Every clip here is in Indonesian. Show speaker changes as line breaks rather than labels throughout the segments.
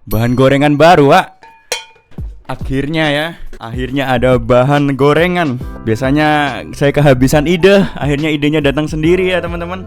Bahan gorengan baru, Wak. Akhirnya ada bahan gorengan. Biasanya saya kehabisan ide, akhirnya idenya datang sendiri ya teman-teman.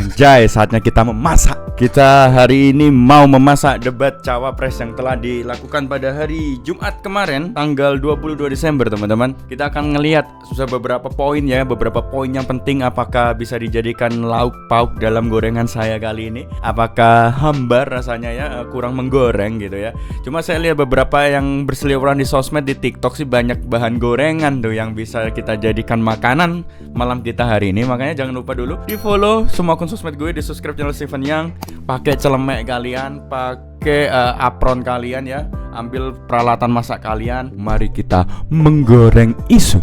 Anjay, saatnya kita memasak. Kita hari ini mau memasak debat cawapres yang telah dilakukan pada hari Jumat kemarin, tanggal 22 Desember teman-teman. Kita akan ngelihat beberapa poin ya, beberapa poin yang penting. Apakah bisa dijadikan lauk pauk dalam gorengan saya kali ini? Apakah hambar rasanya ya, kurang menggoreng gitu ya. Cuma saya lihat beberapa yang berseliweran di sosmed, di TikTok sih banyak bahan gorengan tuh yang bisa kita jadikan makanan malam kita hari ini. Makanya jangan lupa dulu di follow semua akun sosmed gue, di subscribe channel Steven Yang. Pakai celemek kalian, pakai apron kalian ya, ambil peralatan masak kalian. Mari kita menggoreng isu.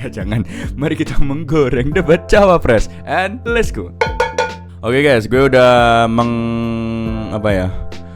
Jangan, mari kita menggoreng debat cawapres. And let's go. Oke guys, gue udah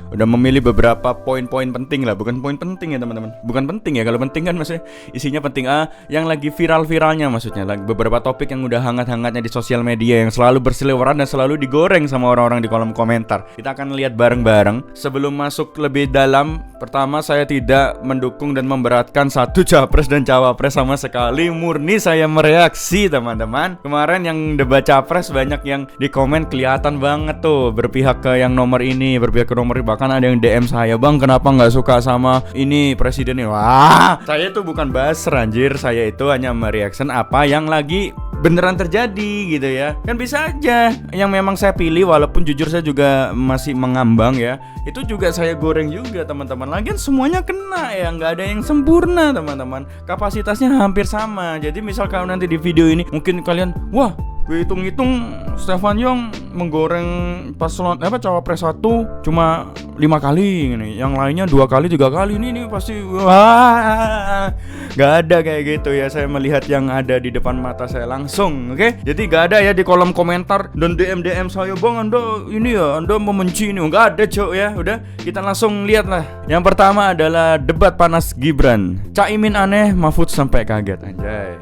udah memilih beberapa poin-poin penting lah. Bukan poin penting ya teman-teman. Bukan penting ya, kalau penting kan maksudnya isinya penting. Yang lagi viral-viralnya maksudnya, beberapa topik yang udah hangat-hangatnya di sosial media, yang selalu berseliweran dan selalu digoreng sama orang-orang di kolom komentar. Kita akan lihat bareng-bareng. Sebelum masuk lebih dalam, pertama saya tidak mendukung dan memberatkan satu capres dan cawapres sama sekali. Murni saya mereaksi teman-teman. Kemarin yang debat capres banyak yang di komen kelihatan banget tuh berpihak ke yang nomor ini, berpihak ke nomor ini. Bahkan ada yang DM saya, "Bang, kenapa nggak suka sama ini presidennya?" Wah, saya itu bukan buzzer anjir. Saya itu hanya mereaction apa yang lagi beneran terjadi gitu ya. Kan bisa aja yang memang saya pilih, walaupun jujur saya juga masih mengambang ya, itu juga saya goreng juga teman-teman. Lagian semuanya kena ya, nggak ada yang sempurna teman-teman. Kapasitasnya hampir sama. Jadi misal kalau nanti di video ini mungkin kalian, wah, gue hitung-hitung Steven Yang menggoreng paslon cawapres 1 cuma 5 kali ini, yang lainnya 2 kali 3 kali, ini pasti wah, nggak ada kayak gitu ya. Saya melihat yang ada di depan mata saya langsung, oke? Jadi nggak ada ya di kolom komentar dan DM saya, "Bang, Anda ini ya, Anda membenci ini." Nggak ada cok ya. Udah, kita langsung lihat lah. Yang pertama adalah debat panas Gibran. Caimin aneh, Mahfud sampai kaget. Anjay.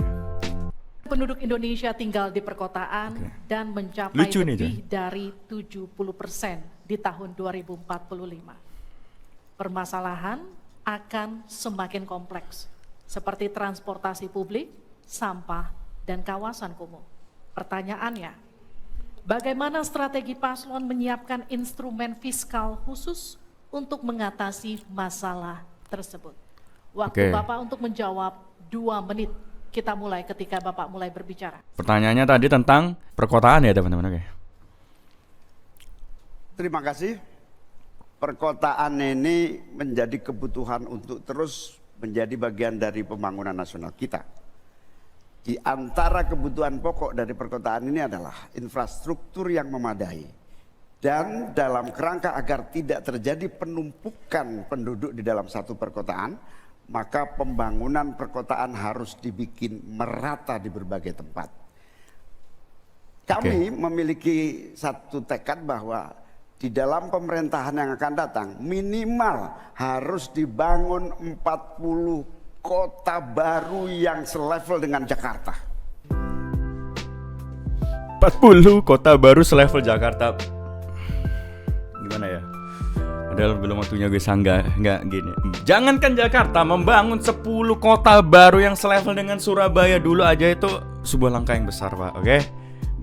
Penduduk Indonesia tinggal di perkotaan dan mencapai lebih dari 70% di tahun 2045. Permasalahan akan semakin kompleks, seperti transportasi publik, sampah, dan kawasan kumuh. Pertanyaannya, bagaimana strategi paslon menyiapkan instrumen fiskal khusus untuk mengatasi masalah tersebut? Waktu Bapak untuk menjawab 2 menit. Kita mulai ketika Bapak mulai berbicara.
Pertanyaannya tadi tentang perkotaan ya teman-teman. Oke.
Terima kasih. Perkotaan ini menjadi kebutuhan untuk terus menjadi bagian dari pembangunan nasional kita. Di antara kebutuhan pokok dari perkotaan ini adalah infrastruktur yang memadai. Dan dalam kerangka agar tidak terjadi penumpukan penduduk di dalam satu perkotaan, maka pembangunan perkotaan harus dibikin merata di berbagai tempat. Kami memiliki satu tekad bahwa di dalam pemerintahan yang akan datang minimal harus dibangun 40 kota baru yang selevel dengan Jakarta.
40 kota baru selevel Jakarta. Gimana ya? Padahal belum waktunya gue sanggah, nggak gini. Jangankan Jakarta, membangun 10 kota baru yang selevel dengan Surabaya dulu aja itu sebuah langkah yang besar, Pak. Oke?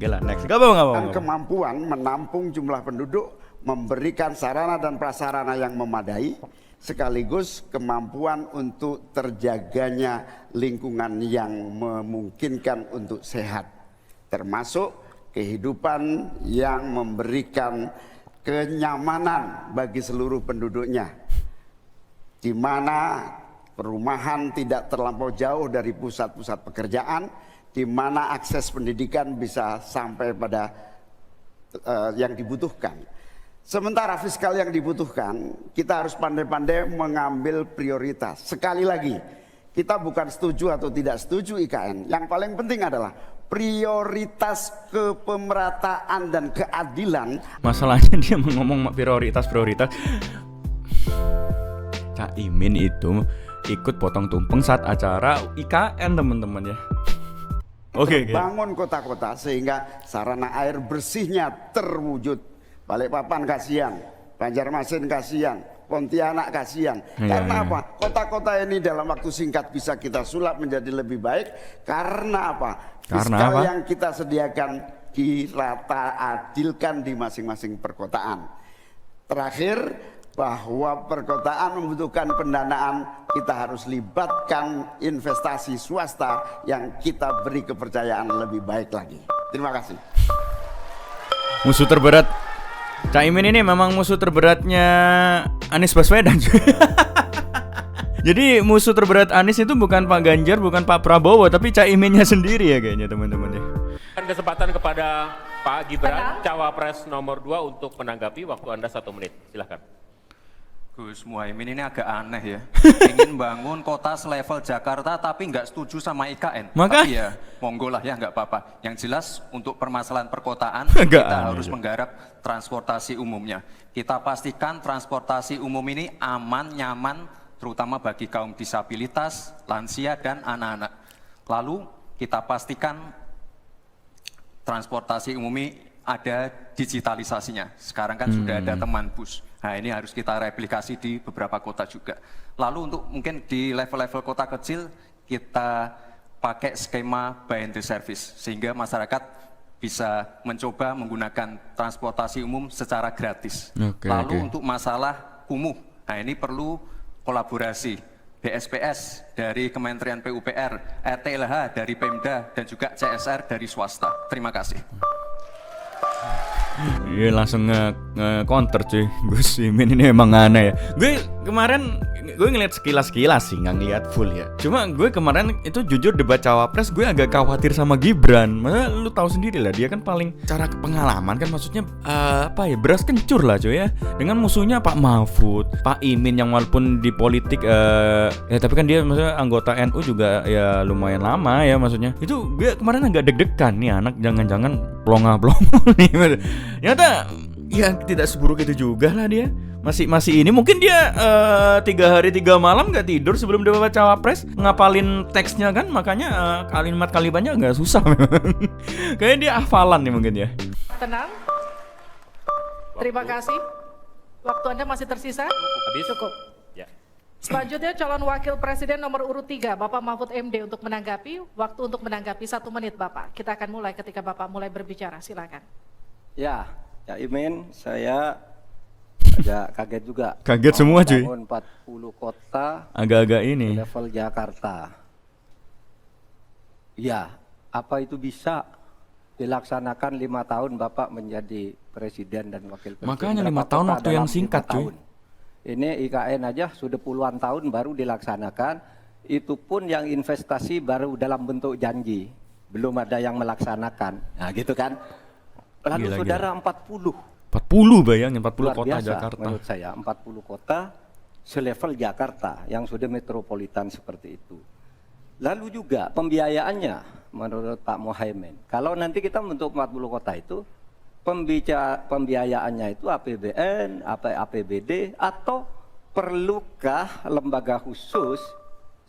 Gila, next. Gak apa.
Kemampuan menampung jumlah penduduk, memberikan sarana dan prasarana yang memadai, sekaligus kemampuan untuk terjaganya lingkungan yang memungkinkan untuk sehat, termasuk kehidupan yang memberikan kenyamanan bagi seluruh penduduknya, di mana perumahan tidak terlampau jauh dari pusat-pusat pekerjaan, di mana akses pendidikan bisa sampai pada yang dibutuhkan. Sementara fiskal yang dibutuhkan, kita harus pandai-pandai mengambil prioritas. Sekali lagi, kita bukan setuju atau tidak setuju IKN. Yang paling penting adalah prioritas kepemerataan dan keadilan.
Masalahnya dia ngomong prioritas. Caimin itu ikut potong tumpeng saat acara IKN teman-teman ya. Oke.
Bangun kota-kota sehingga sarana air bersihnya terwujud. Balikpapan kasihan, Banjarmasin kasihan, Pontianak kasihan. Karena apa? Kota-kota ini dalam waktu singkat bisa kita sulap menjadi lebih baik. Karena apa? Fiskal yang kita sediakan dirata adilkan di masing-masing perkotaan. Terakhir, bahwa perkotaan membutuhkan pendanaan, kita harus libatkan investasi swasta yang kita beri kepercayaan lebih baik lagi. Terima kasih.
Musuh terberat Caimin ini memang musuh terberatnya Anies Baswedan. Jadi musuh terberat Anies itu bukan Pak Ganjar, bukan Pak Prabowo, tapi Caiminnya sendiri ya kayaknya teman-teman ya.
Kesempatan kepada Pak Gibran, Cawapres nomor 2 untuk menanggapi. Waktu Anda 1 menit, silakan.
Gus Muhaimin ini agak aneh ya. Ingin bangun kota selevel Jakarta tapi nggak setuju sama IKN.
Maka?
Tapi ya monggo lah ya, nggak apa-apa. Yang jelas untuk permasalahan perkotaan
Agak
kita
aneh
harus
ya.
menggarap transportasi umumnya. Kita pastikan transportasi umum ini aman, nyaman, terutama bagi kaum disabilitas, lansia dan anak-anak. Lalu kita pastikan transportasi umum ini ada digitalisasinya. Sekarang kan sudah ada teman bus. Nah ini harus kita replikasi di beberapa kota juga. Lalu untuk mungkin di level-level kota kecil kita pakai skema buy and service sehingga masyarakat bisa mencoba menggunakan transportasi umum secara gratis. Lalu untuk masalah kumuh, nah ini perlu kolaborasi BSPS dari Kementerian PUPR, RTLH dari Pemda dan juga CSR dari swasta. Terima kasih.
Iya langsung nge-counter cuy. Gus Imin ini emang aneh ya. Gue kemarin ngeliat sekilas-sekilas sih, nggak ngeliat full ya. Cuma gue kemarin itu jujur debat cawapres gue agak khawatir sama Gibran. Maksudnya lu tahu sendiri lah, dia kan paling cara pengalaman kan, maksudnya apa ya, beras kencur lah cuy ya. Dengan musuhnya Pak Mahfud, Pak Imin yang walaupun di politik ya tapi kan dia maksudnya anggota NU juga ya lumayan lama ya, maksudnya. Itu gue kemarin agak deg-degan nih anak jangan-jangan plonga-plongo nih. Ternyata ya tidak seburuk itu juga lah dia. Masih ini mungkin dia 3 hari 3 malam gak tidur sebelum debat cawapres ngapalin teksnya kan, makanya kalimat kalimatnya agak susah memang. Kayaknya dia hafalan nih mungkin ya.
Tenang. Terima kasih. Waktu Anda masih tersisa?
Habis?
Cukup.
Ya.
Selanjutnya calon wakil presiden nomor urut 3 Bapak Mahfud MD untuk menanggapi. Waktu untuk menanggapi 1 menit Bapak. Kita akan mulai ketika Bapak mulai berbicara. Silakan.
Ya, Cak Imin, saya agak kaget juga.
Kaget semua cuy.
Bangun 40 kota
Agak-agak ini.
level Jakarta. Ya, apa itu bisa dilaksanakan 5 tahun Bapak menjadi presiden dan wakil presiden?
Makanya 5
Berapa
tahun
kota
waktu
dalam
yang singkat
5
cuy.
tahun? Ini IKN aja sudah puluhan tahun baru dilaksanakan. Itu pun yang investasi baru dalam bentuk janji, belum ada yang melaksanakan. Nah gitu kan. Lalu
Gila,
saudara 40
bayangin 40
luar
kota
biasa,
Jakarta.
menurut saya 40 kota selevel Jakarta yang sudah metropolitan seperti itu. Lalu juga pembiayaannya menurut Pak Muhaimin, kalau nanti kita membentuk 40 kota itu pembiayaannya itu APBN, APBD, atau perlukah lembaga khusus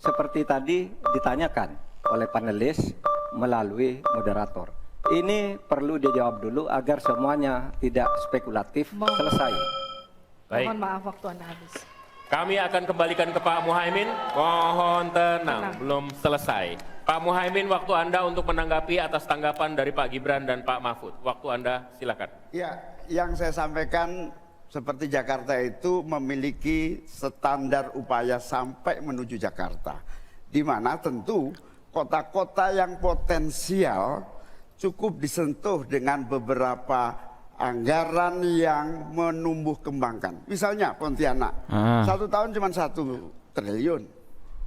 seperti tadi ditanyakan oleh panelis melalui moderator. Ini perlu dijawab dulu agar semuanya tidak spekulatif. Selesai.
Baik.
Mohon maaf waktu Anda habis.
Kami akan kembalikan ke Pak Muhaimin. Mohon tenang, belum selesai. Pak Muhaimin, waktu Anda untuk menanggapi atas tanggapan dari Pak Gibran dan Pak Mahfud. Waktu Anda, silakan.
Ya, yang saya sampaikan seperti Jakarta itu memiliki standar upaya sampai menuju Jakarta. Di mana tentu kota-kota yang potensial cukup disentuh dengan beberapa anggaran yang menumbuh kembangkan. Misalnya Pontianak, 1 tahun cuma 1 triliun.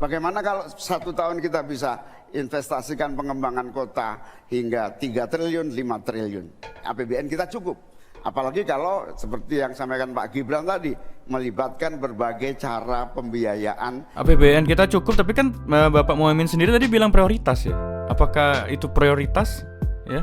Bagaimana kalau 1 tahun kita bisa investasikan pengembangan kota hingga 3 triliun, 5 triliun. APBN kita cukup. Apalagi kalau seperti yang sampaikan Pak Gibran tadi, melibatkan berbagai cara pembiayaan.
APBN kita cukup, tapi kan Bapak Muhaimin sendiri tadi bilang prioritas ya. Apakah itu prioritas? Ya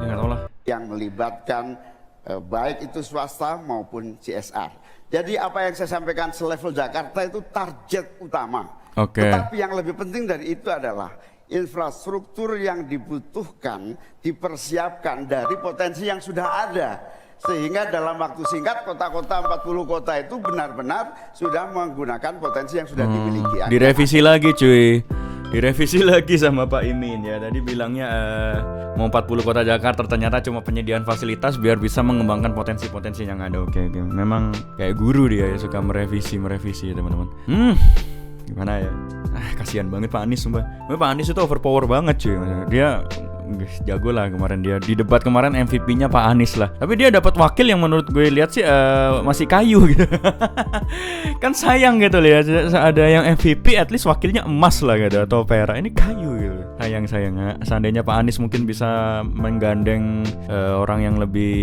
nggak tahu lah.
Yang melibatkan baik itu swasta maupun CSR. Jadi apa yang saya sampaikan selevel Jakarta itu target utama. Tetapi yang lebih penting dari itu adalah infrastruktur yang dibutuhkan dipersiapkan dari potensi yang sudah ada. sehingga dalam waktu singkat kota-kota 40 kota itu benar-benar sudah menggunakan potensi yang sudah dimiliki.
Direvisi lagi cuy, direvisi lagi sama Pak Imin ya. Tadi bilangnya mau 40 kota Jakarta, ternyata cuma penyediaan fasilitas biar bisa mengembangkan potensi-potensi yang ada. Oke. Memang kayak guru dia ya, suka merevisi ya teman-teman. Gimana ya? Kasihan banget Pak Anies sumpah. Pak Anies itu overpower banget cuy. Dia jago lah kemarin, dia di debat kemarin MVP-nya Pak Anies lah. Tapi dia dapat wakil yang menurut gue lihat sih masih kayu gitu. Kan sayang gitu lihat ada yang MVP at least wakilnya emas lah gitu atau perak. Ini kayu gitu. Sayang. Seandainya Pak Anies mungkin bisa menggandeng orang yang lebih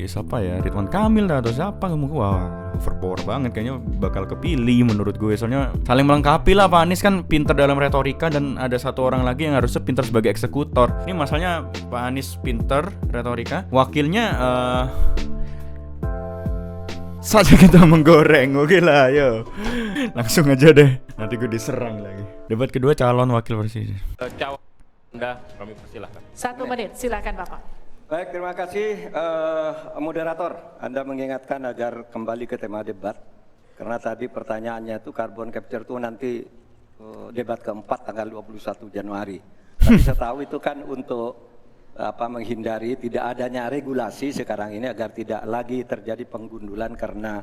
siapa ya, Ridwan Kamil atau siapa, mungkin wah overpower banget, kayaknya bakal kepilih menurut gue. Soalnya saling melengkapi lah, Pak Anies kan pinter dalam retorika dan ada satu orang lagi yang harusnya pinter sebagai eksekutor. Ini masalahnya Pak Anies pinter retorika, wakilnya saja kita menggoreng. Oke lah, ayo langsung aja deh, nanti gue diserang lagi. Debat kedua calon wakil presiden.
Anda kami persilahkan.
1 menit, silakan Bapak.
Baik, terima kasih moderator. Anda mengingatkan agar kembali ke tema debat. Karena tadi pertanyaannya itu carbon capture itu nanti debat keempat tanggal 21 Januari. Tapi saya tahu itu kan untuk menghindari tidak adanya regulasi sekarang ini agar tidak lagi terjadi penggundulan karena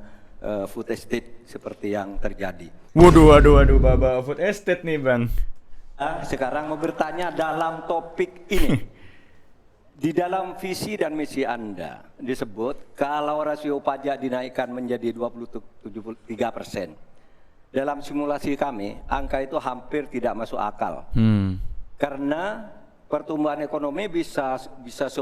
food estate seperti yang terjadi.
Waduh, Bapak food estate nih Bang.
Sekarang mau bertanya dalam topik ini. Di dalam visi dan misi Anda disebut kalau rasio pajak dinaikkan menjadi 23%. Dalam simulasi kami, angka itu hampir tidak masuk akal. Karena pertumbuhan ekonomi bisa 10.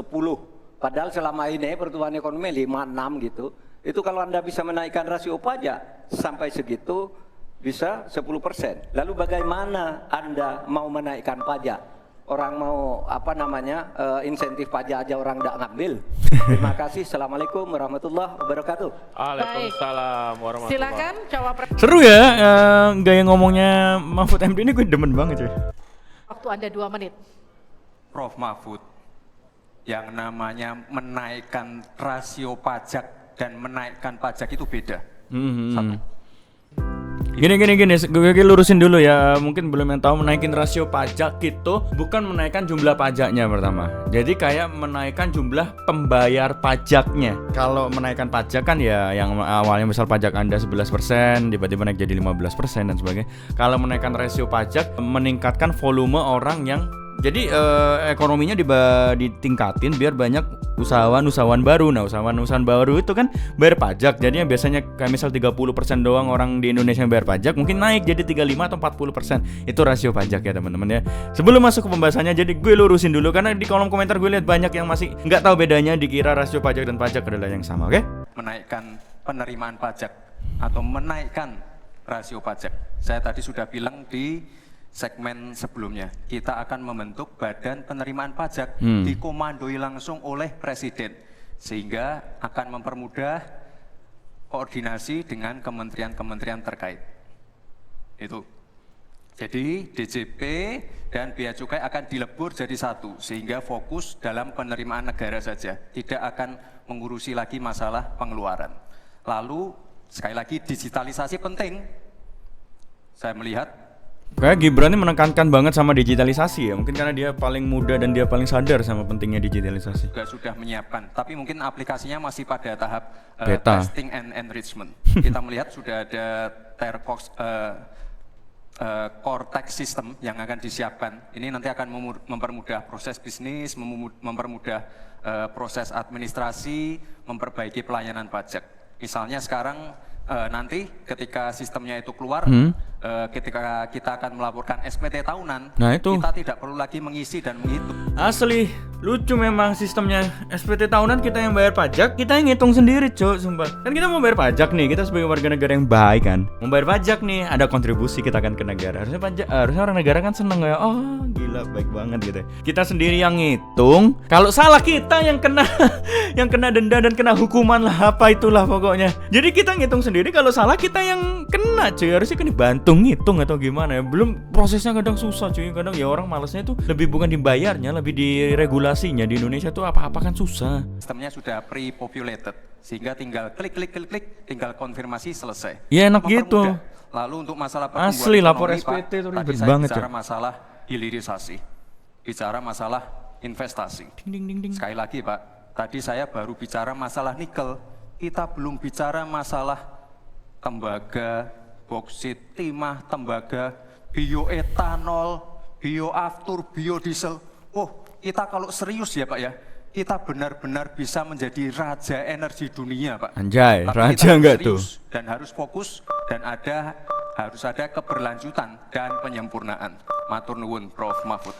Padahal selama ini pertumbuhan ekonomi 5-6 gitu. Itu kalau Anda bisa menaikkan rasio pajak sampai segitu bisa 10%. Lalu bagaimana Anda mau menaikkan pajak? Orang mau insentif pajak aja orang tidak ngambil. Terima kasih. Assalamualaikum warahmatullahi wabarakatuh.
Waalaikumsalam warahmatullahi wabarakatuh.
Silakan cawapres.
Seru ya, gaya ngomongnya Mahfud MD ini gue demen banget cuy.
Waktu Anda 2 menit.
Prof Mahfud, yang namanya menaikkan rasio pajak dan menaikkan pajak itu beda. Satu.
Gini, gue lurusin dulu ya. Mungkin belum yang tahu, menaikin rasio pajak itu bukan menaikkan jumlah pajaknya pertama. Jadi kayak menaikkan jumlah pembayar pajaknya. Kalau menaikkan pajak kan ya yang awalnya misal pajak Anda 11%, tiba-tiba naik jadi 15% dan sebagainya. Kalau menaikkan rasio pajak, meningkatkan volume orang yang jadi ekonominya ditingkatin biar banyak usahawan baru. Nah, usahawan baru itu kan bayar pajak. Jadinya biasanya kayak misal 30% doang orang di Indonesia yang bayar pajak, mungkin naik jadi 35 atau 40%. Itu rasio pajak ya teman-teman ya. Sebelum masuk ke pembahasannya, jadi gue lurusin dulu karena di kolom komentar gue lihat banyak yang masih nggak tahu bedanya, dikira rasio pajak dan pajak adalah yang sama, oke?
Menaikkan penerimaan pajak atau menaikkan rasio pajak. Saya tadi sudah bilang di segmen sebelumnya, kita akan membentuk badan penerimaan pajak dikomandoi langsung oleh Presiden, sehingga akan mempermudah koordinasi dengan kementerian-kementerian terkait. Itu. Jadi DJP dan Bea Cukai akan dilebur jadi satu, sehingga fokus dalam penerimaan negara saja, tidak akan mengurusi lagi masalah pengeluaran. Lalu sekali lagi digitalisasi penting. Saya melihat
kayak Gibran ini menekankan banget sama digitalisasi ya. Mungkin karena dia paling muda dan dia paling sadar sama pentingnya digitalisasi.
juga sudah menyiapkan, tapi mungkin aplikasinya masih pada tahap
Beta.
testing and enrichment. Kita melihat sudah ada Cortex system yang akan disiapkan. Ini nanti akan mempermudah proses bisnis, mempermudah proses administrasi, memperbaiki pelayanan pajak. Misalnya sekarang nanti ketika sistemnya itu keluar, ketika kita akan melaporkan SPT tahunan,
Nah, itu.
kita tidak perlu lagi mengisi dan menghitung.
Asli, lucu memang sistemnya. SPT tahunan kita yang bayar pajak, kita yang ngitung sendiri, Cok, sumpah. Kan kita mau bayar pajak nih, kita sebagai warga negara yang baik kan. Mau bayar pajak nih, ada kontribusi kita kan ke negara. Harusnya orang negara kan seneng ya. Oh, gila baik banget gitu. Kita sendiri yang ngitung. Kalau salah kita yang kena yang kena denda dan kena hukuman lah, apa itulah pokoknya. Jadi kita ngitung sendiri, kalau salah kita yang kena, cuy. Harusnya kan dibantu ngitung atau gimana ya. Belum prosesnya kadang susah, cuy. Kadang ya orang malesnya itu lebih bukan dibayarnya, lebih diregulasi regulasinya di Indonesia tuh apa-apa kan susah.
Sistemnya sudah pre-populated, sehingga tinggal klik, tinggal konfirmasi selesai.
Ya enak
Mempermudah.
gitu.
Lalu untuk masalah pertumbuhan
Asli, lapor
ekonomi, Pak,
SPT itu
tadi
ribet
saya
banget,
bicara
Cok.
masalah hilirisasi, bicara masalah investasi.
Ding ding ding.
Sekali lagi Pak, tadi saya baru bicara masalah nikel, kita belum bicara masalah tembaga, boksit, timah, tembaga, bioetanol, bioaftur, biodiesel. Oh, kita kalau serius ya Pak ya, kita benar-benar bisa menjadi raja energi dunia Pak.
Anjay,
Tapi
raja
kita harus
enggak tuh?
serius dan harus fokus dan harus ada keberlanjutan dan penyempurnaan. Matur nuwun Prof Mahfud.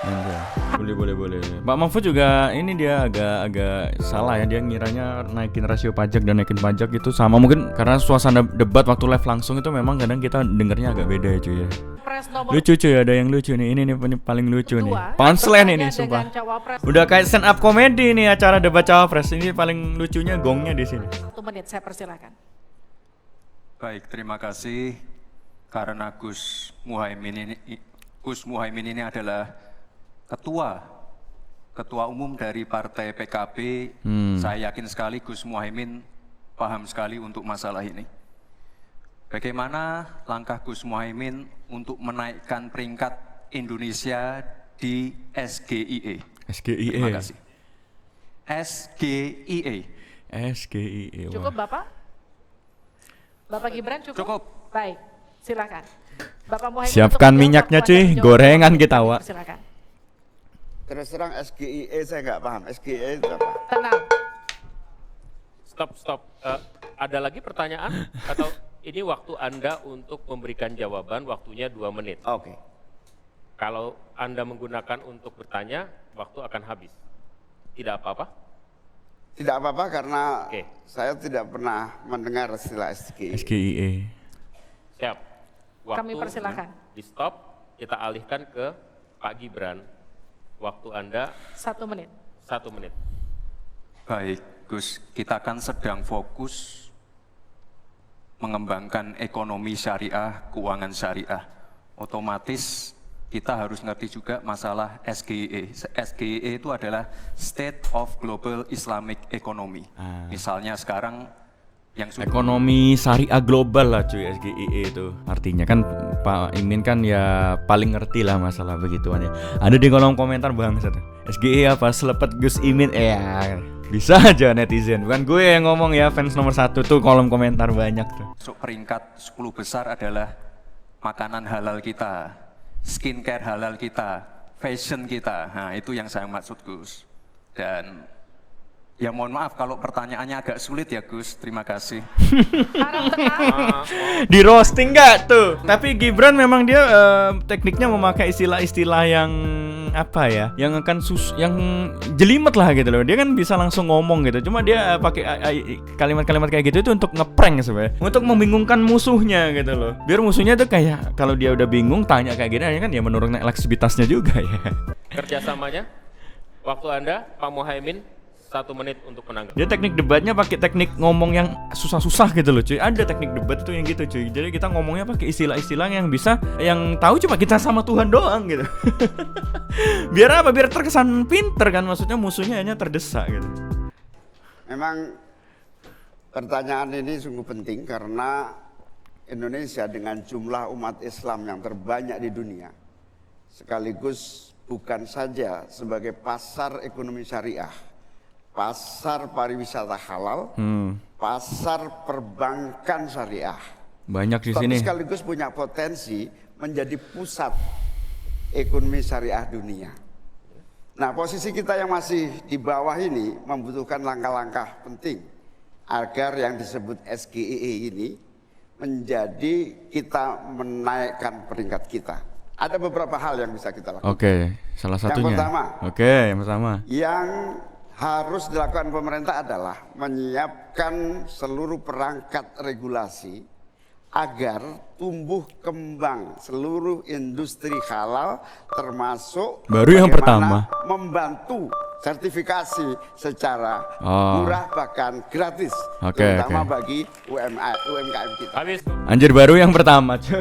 Anjay. Boleh. Pak Mahfud juga ini dia agak salah ya, dia ngiranya naikin rasio pajak dan naikin pajak itu sama, mungkin karena suasana debat waktu live langsung itu memang kadang kita dengernya agak beda ya cuy ya.
Pres nomor
Lucu cuy, ada yang lucu nih, ini paling lucu nih.
dua,
Punchline ini
bertanya
sumpah.
dengan cawapres.
Udah kayak stand up comedy nih acara debat cawapres, ini paling lucunya gongnya di sini.
1 menit saya persilakan.
Baik, terima kasih. Karena Gus Muhaimin ini adalah ketua umum dari Partai PKB. Saya yakin sekali Gus Muhaimin paham sekali untuk masalah ini. Bagaimana langkah Gus Muhaimin untuk menaikkan peringkat Indonesia di SGIE?
SGIE.
Terima kasih. SGIE.
SGIE.
Cukup Bapak? Bapak Gibran cukup?
Cukup.
Baik, silakan. Bapak Muhaimin
Siapkan
untuk
minyaknya,
menjawab,
cuy.
Bapak
Gorengan
menjawab.
kita, Wak.
Silakan.
Terus terang SGIE saya nggak paham. SGIE itu apa?
Tenang.
Stop. Ada lagi pertanyaan? Atau ini waktu Anda untuk memberikan jawaban, waktunya 2 menit.
Oke.
Kalau Anda menggunakan untuk bertanya, waktu akan habis. Tidak apa-apa?
Tidak apa-apa karena
Oke.
saya tidak pernah mendengar istilah SGIE.
SGIE.
Siap.
Kami persilakan.
Di stop, kita alihkan ke Pak Gibran. Waktu Anda
1 menit.
1 menit.
Baik, Gus, kita kan sedang fokus mengembangkan ekonomi syariah, keuangan syariah. Otomatis kita harus ngerti juga masalah SGIE. SGIE itu adalah State of Global Islamic Economy. Misalnya sekarang yang sudah
Ekonomi syariah global lah cuy, SGIE itu. Artinya kan Pak Imin kan ya paling ngerti lah masalah begituan ya. Ada di kolom komentar bang, SGIE apa selepet Gus Imin? Ya bisa aja netizen. Bukan gue yang ngomong ya, fans nomor 1 tuh kolom komentar banyak tuh.
masuk peringkat 10 besar adalah makanan halal kita, skincare halal kita, fashion kita. Nah, itu yang saya maksud Gus. Dan ya mohon maaf kalau pertanyaannya agak sulit ya Gus, terima kasih.
Harap tenang.
Di roasting nggak tuh? Tapi Gibran memang dia tekniknya memakai istilah-istilah yang apa ya, yang akan yang jelimet lah gitu loh. Dia kan bisa langsung ngomong gitu. Cuma dia pakai kalimat-kalimat kayak gitu itu untuk ngeprank sebenarnya, untuk membingungkan musuhnya gitu loh. Biar musuhnya tuh kayak kalau dia udah bingung tanya kayak gini kan ya menurunkan elektabilitasnya juga ya.
Kerjasamanya, waktu Anda, Pak Muhaimin, 1 menit untuk menanggapi.
Dia teknik debatnya pakai teknik ngomong yang susah-susah gitu loh cuy. Ada teknik debat tuh yang gitu cuy. Jadi kita ngomongnya pakai istilah-istilah yang bisa, yang tahu cuma kita sama Tuhan doang gitu. Biar apa? Biar terkesan pinter kan, maksudnya musuhnya hanya terdesak gitu.
Memang pertanyaan ini sungguh penting karena Indonesia dengan jumlah umat Islam yang terbanyak di dunia, sekaligus bukan saja sebagai pasar ekonomi syariah, pasar pariwisata halal, pasar perbankan syariah.
Banyak di
Tapi
sini.
sekaligus punya potensi menjadi pusat ekonomi syariah dunia. Nah, posisi kita yang masih di bawah ini membutuhkan langkah-langkah penting agar yang disebut SGIE ini menjadi kita menaikkan peringkat kita. Ada beberapa hal yang bisa kita lakukan.
Oke, salah satunya. Yang pertama.
Yang harus dilakukan pemerintah adalah menyiapkan seluruh perangkat regulasi agar tumbuh kembang seluruh industri halal, termasuk
Baru yang
bagaimana
pertama.
membantu sertifikasi secara murah bahkan gratis, terutama bagi UMKM kita.
Habis.
Anjir, baru yang pertama cuy.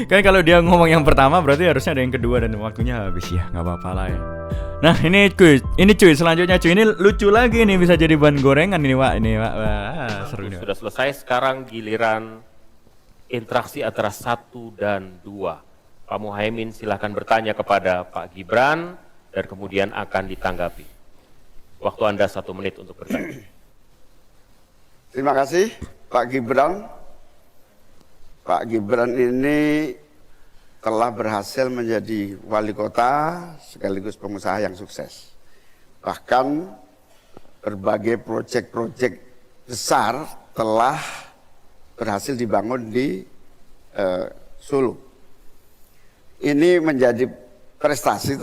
Kan kalau dia ngomong yang pertama berarti harusnya ada yang kedua dan waktunya habis ya, nggak apa-apa lah ya. Nah ini cuy selanjutnya cuy, ini lucu lagi nih, bisa jadi bahan gorengan ini Pak, wah seru nih Pak.
Sudah selesai, sekarang giliran interaksi antara 1 dan 2. Pak Muhaimin silahkan bertanya kepada Pak Gibran dan kemudian akan ditanggapi. Waktu Anda 1 menit untuk bertanya.
Terima kasih Pak Gibran. Pak Gibran ini telah berhasil menjadi wali kota sekaligus pengusaha yang sukses. Bahkan berbagai proyek-proyek besar telah berhasil dibangun di Solo. Ini menjadi prestasi,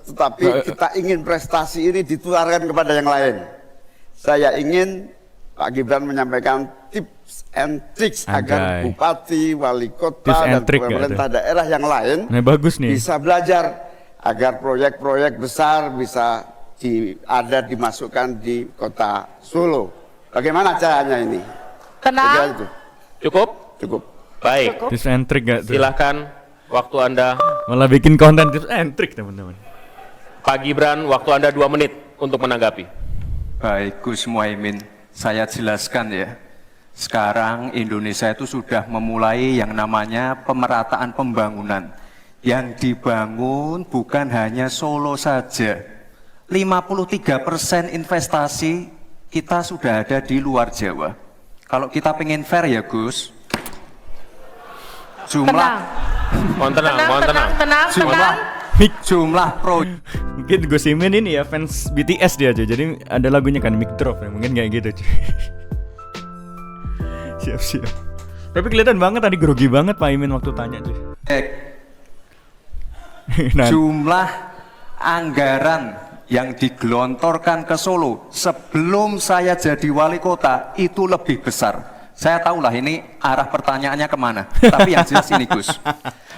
tetapi kita ingin prestasi ini ditularkan kepada yang lain. Saya ingin Pak Gibran menyampaikan tips and tricks agar bupati, wali kota, dan pemerintah daerah yang lain
bagus nih,
bisa belajar agar proyek-proyek besar bisa dimasukkan di kota Solo. Bagaimana caranya ini?
Tenang.
Cukup?
Cukup.
Baik.
Tips and trick gak tuh?
Silakan, waktu Anda.
Malah bikin konten tips and trick teman-teman.
Pak Gibran, waktu Anda 2 menit untuk menanggapi.
Baik, Gus Muhaimin, saya jelaskan ya. Sekarang Indonesia itu sudah memulai yang namanya pemerataan pembangunan. Yang dibangun bukan hanya Solo saja. 53% investasi kita sudah ada di luar Jawa. Kalau kita pengen fair ya Gus,
Mohon tenang.
Jumlah proyek.
Mungkin Gus Imin ini ya fans BTS dia aja, jadi ada lagunya kan Mic Drop ya, mungkin kayak gitu cuy. Siap. Tapi kelihatan banget tadi grogi banget Pak Imin waktu tanya cuy.
Jumlah anggaran yang digelontorkan ke Solo sebelum saya jadi wali kota itu lebih besar. Saya tahulah ini arah pertanyaannya kemana. Tapi yang jelas ini Gus,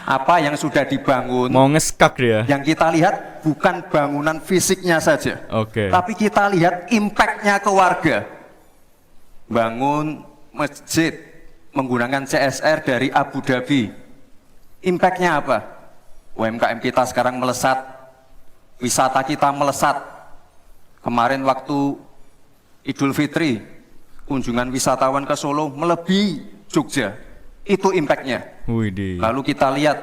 apa yang sudah dibangun,
mau ngeskak dia.
Yang kita lihat bukan bangunan fisiknya saja, tapi kita lihat impact-nya ke warga. Bangun masjid menggunakan CSR dari Abu Dhabi, impact-nya apa? UMKM kita sekarang melesat, wisata kita melesat. Kemarin waktu Idul Fitri, kunjungan wisatawan ke Solo melebihi Jogja, itu impact-nya. Lalu kita lihat,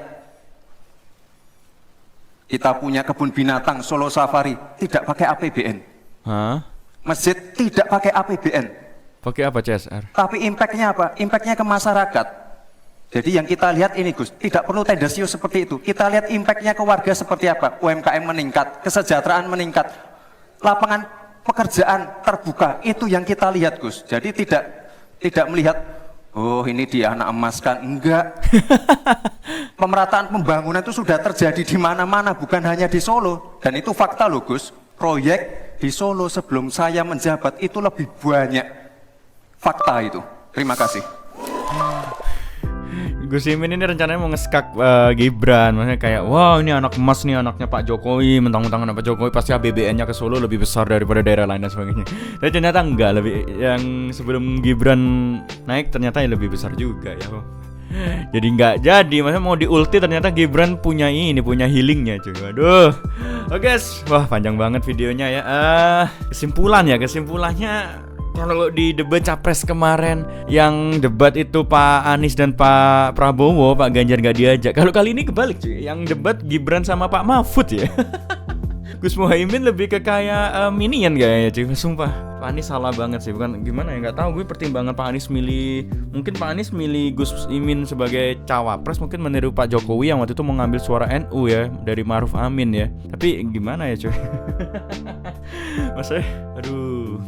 kita punya kebun binatang Solo Safari, tidak pakai APBN. Masjid tidak pakai APBN.
Pakai apa CSR?
Tapi impact-nya apa? Impact-nya ke masyarakat. Jadi yang kita lihat ini Gus, tidak perlu tendensius seperti itu. Kita lihat impact-nya ke warga seperti apa. UMKM meningkat, kesejahteraan meningkat, lapangan pekerjaan terbuka, itu yang kita lihat Gus. Jadi tidak melihat, oh ini dia anak emas kan, enggak. Pemerataan pembangunan itu sudah terjadi di mana-mana, bukan hanya di Solo. Dan itu fakta loh Gus, proyek di Solo sebelum saya menjabat itu lebih banyak. Fakta itu. Terima kasih.
Gus Imin ini rencananya mau ngeskak Gibran, maksudnya kayak wow ini anak emas nih, anaknya Pak Jokowi, mentang-mentang anak Pak Jokowi pasti APBN-nya ke Solo lebih besar daripada daerah lain dan sebagainya. Tapi ternyata enggak, lebih yang sebelum Gibran naik ternyata ya lebih besar juga ya. Jadi enggak jadi, maksudnya mau diulti ternyata Gibran punya punya healingnya cuy. Waduh. Oke guys, wah panjang banget videonya ya. Kesimpulannya kalau di debat capres kemarin yang debat itu Pak Anies dan Pak Prabowo, Pak Ganjar gak diajak. Kalau kali ini kebalik cuy, yang debat Gibran sama Pak Mahfud ya. Gus Muhaimin lebih ke kayak minion kayaknya cuy, sumpah. Pak Anies salah banget sih, bukan gimana ya, nggak tahu gue pertimbangan Pak Anies mungkin Pak Anies milih Gus Imin sebagai cawapres mungkin meniru Pak Jokowi yang waktu itu mengambil suara NU ya dari Ma'ruf Amin ya. Tapi gimana ya cuy. Maksudnya aduh,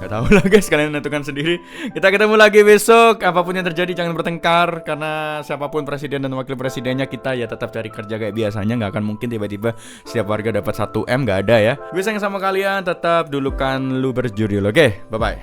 gak tahu lah guys, kalian menentukan sendiri. Kita ketemu lagi besok. Apapun yang terjadi jangan bertengkar, karena siapapun presiden dan wakil presidennya kita ya tetap cari kerja kayak biasanya. Gak akan mungkin tiba-tiba setiap warga dapat 1 M, gak ada ya. Gue sayang sama kalian, tetap dulukan lu berjudul. Oke, bye-bye.